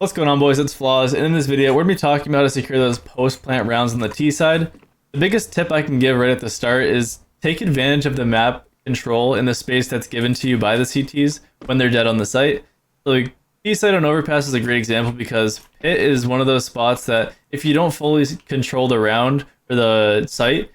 What's going on, boys? It's Flaws, and in this video we're going to be talking about how to secure those post-plant rounds on the T side. The biggest tip I can give right at the start is take advantage of the map control in the space that's given to you by the CTs when they're dead on the site. So like, T side on overpass is a great example because pit is one of those spots that if you don't fully control the round or the site,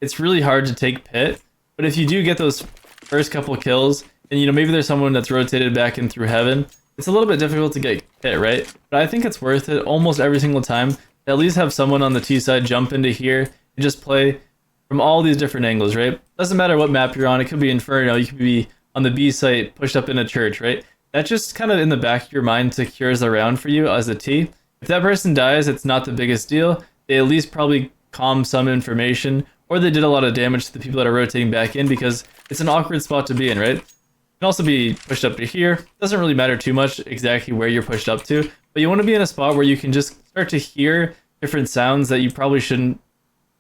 it's really hard to take pit. But if you do get those first couple kills, and maybe there's someone that's rotated back in through heaven, it's a little bit difficult to get hit, right? But I think it's worth it almost every single time to at least have someone on the T side jump into here and just play from all these different angles, right? Doesn't matter what map you're on. It could be Inferno, you could be on the B site, pushed up in a church, right? That just kind of in the back of your mind secures the round for you as a T. If that person dies, it's not the biggest deal. They at least probably calm some information, or they did a lot of damage to the people that are rotating back in because it's an awkward spot to be in, right? Can also be pushed up to here. Doesn't really matter too much exactly where you're pushed up to, but you want to be in a spot where you can just start to hear different sounds that you probably shouldn't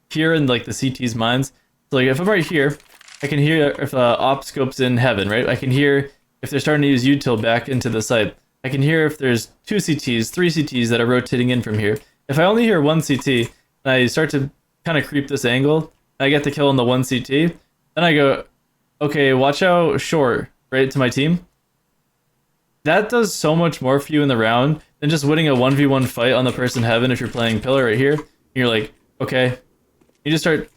hear in like the CT's minds. So like if I'm right here, I can hear if op scope's in heaven, right? I can hear if they're starting to use util back into the site. I can hear if there's 2 CTs, 3 CTs that are rotating in from here. If I only hear 1 CT and I start to kind of creep this angle, and I get the kill on the 1 CT, then I go, okay, watch out short, right, to my team. That does so much more for you in the round than just winning a 1v1 fight on the person heaven if you're playing pillar right here. You're like, okay. You just start,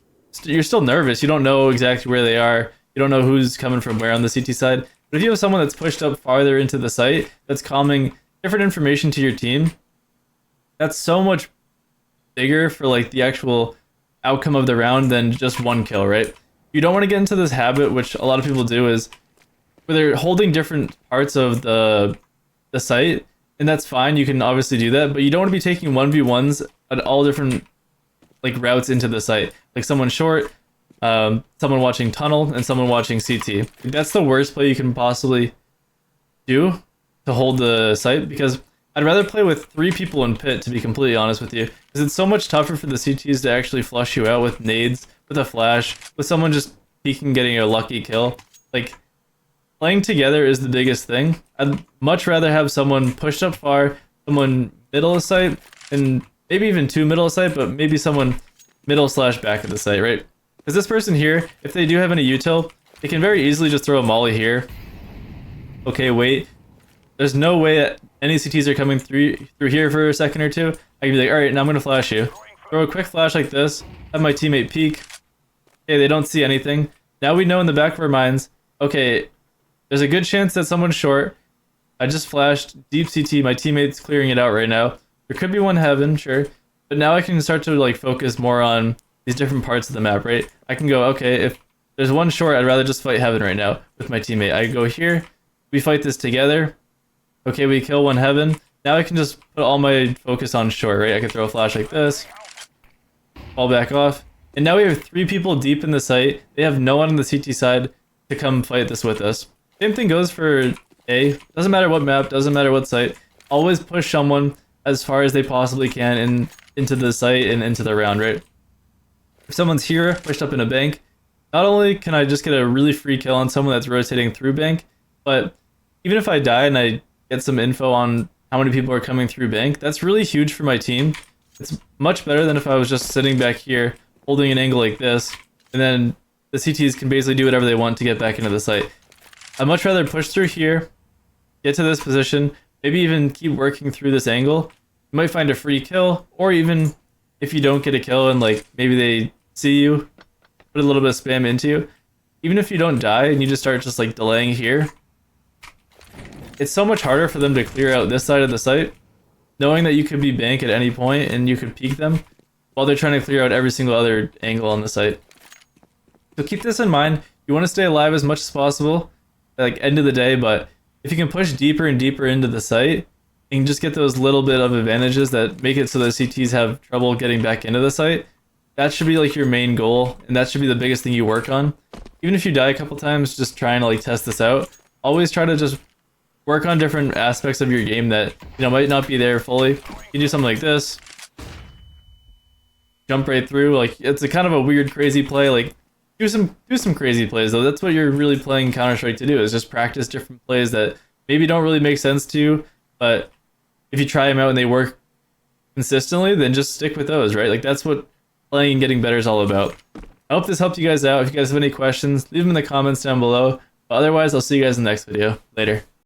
you're still nervous. You don't know exactly where they are. You don't know who's coming from where on the CT side. But if you have someone that's pushed up farther into the site, that's calming different information to your team, that's so much bigger for like the actual outcome of the round than just one kill, right? You don't want to get into this habit, which a lot of people do, is where they're holding different parts of the site, and that's fine. You can obviously do that, but you don't want to be taking 1v1s at all different like routes into the site. Like someone short, someone watching tunnel, and someone watching CT. That's the worst play you can possibly do to hold the site, because I'd rather play with 3 people in pit, to be completely honest with you, because it's so much tougher for the CTs to actually flush you out with nades, with a flash, with someone just peeking, getting a lucky kill. Like, playing together is the biggest thing. I'd much rather have someone pushed up far, someone middle of site, and maybe even 2 middle of site, but maybe someone middle / back of the site, right? Because this person here, if they do have any util, they can very easily just throw a molly here. Okay, wait. There's no way that any CTs are coming through here for a second or two. I can be like, alright, now I'm going to flash you. Throw a quick flash like this, have my teammate peek. Okay, they don't see anything. Now we know in the back of our minds, okay, there's a good chance that someone's short. I just flashed deep CT, my teammate's clearing it out right now. There could be one heaven, sure. But now I can start to like focus more on these different parts of the map, right? I can go, okay, if there's one short, I'd rather just fight heaven right now with my teammate. I go here, we fight this together. Okay, we kill one heaven. Now I can just put all my focus on short, right? I can throw a flash like this, fall back off. And now we have 3 people deep in the site. They have no one on the CT side to come fight this with us. Same thing goes for A. Doesn't matter what map, doesn't matter what site. Always push someone as far as they possibly can into the site and into the round, right? If someone's here, pushed up in a bank, not only can I just get a really free kill on someone that's rotating through bank, but even if I die and I get some info on how many people are coming through bank, that's really huge for my team. It's much better than if I was just sitting back here holding an angle like this, and then the CTs can basically do whatever they want to get back into the site. I'd much rather push through here, get to this position, maybe even keep working through this angle. You might find a free kill, or even if you don't get a kill and like maybe they see you, put a little bit of spam into you. Even if you don't die and you just start just like delaying here, it's so much harder for them to clear out this side of the site, knowing that you could be bank at any point and you could peek them while they're trying to clear out every single other angle on the site. So keep this in mind. You want to stay alive as much as possible, like end of the day, but if you can push deeper and deeper into the site, you can just get those little bit of advantages that make it so the CTs have trouble getting back into the site. That should be like your main goal, and that should be the biggest thing you work on. Even if you die a couple times, just trying to like test this out. Always try to just work on different aspects of your game that might not be there fully. You do something like this, jump right through. Like it's a kind of a weird, crazy play. Like do some crazy plays though. That's what you're really playing Counter-Strike to do, is just practice different plays that maybe don't really make sense to you, but if you try them out and they work consistently, then just stick with those, right? Like that's what playing and getting better is all about. I hope this helped you guys out. If you guys have any questions, leave them in the comments down below. But otherwise, I'll see you guys in the next video. Later.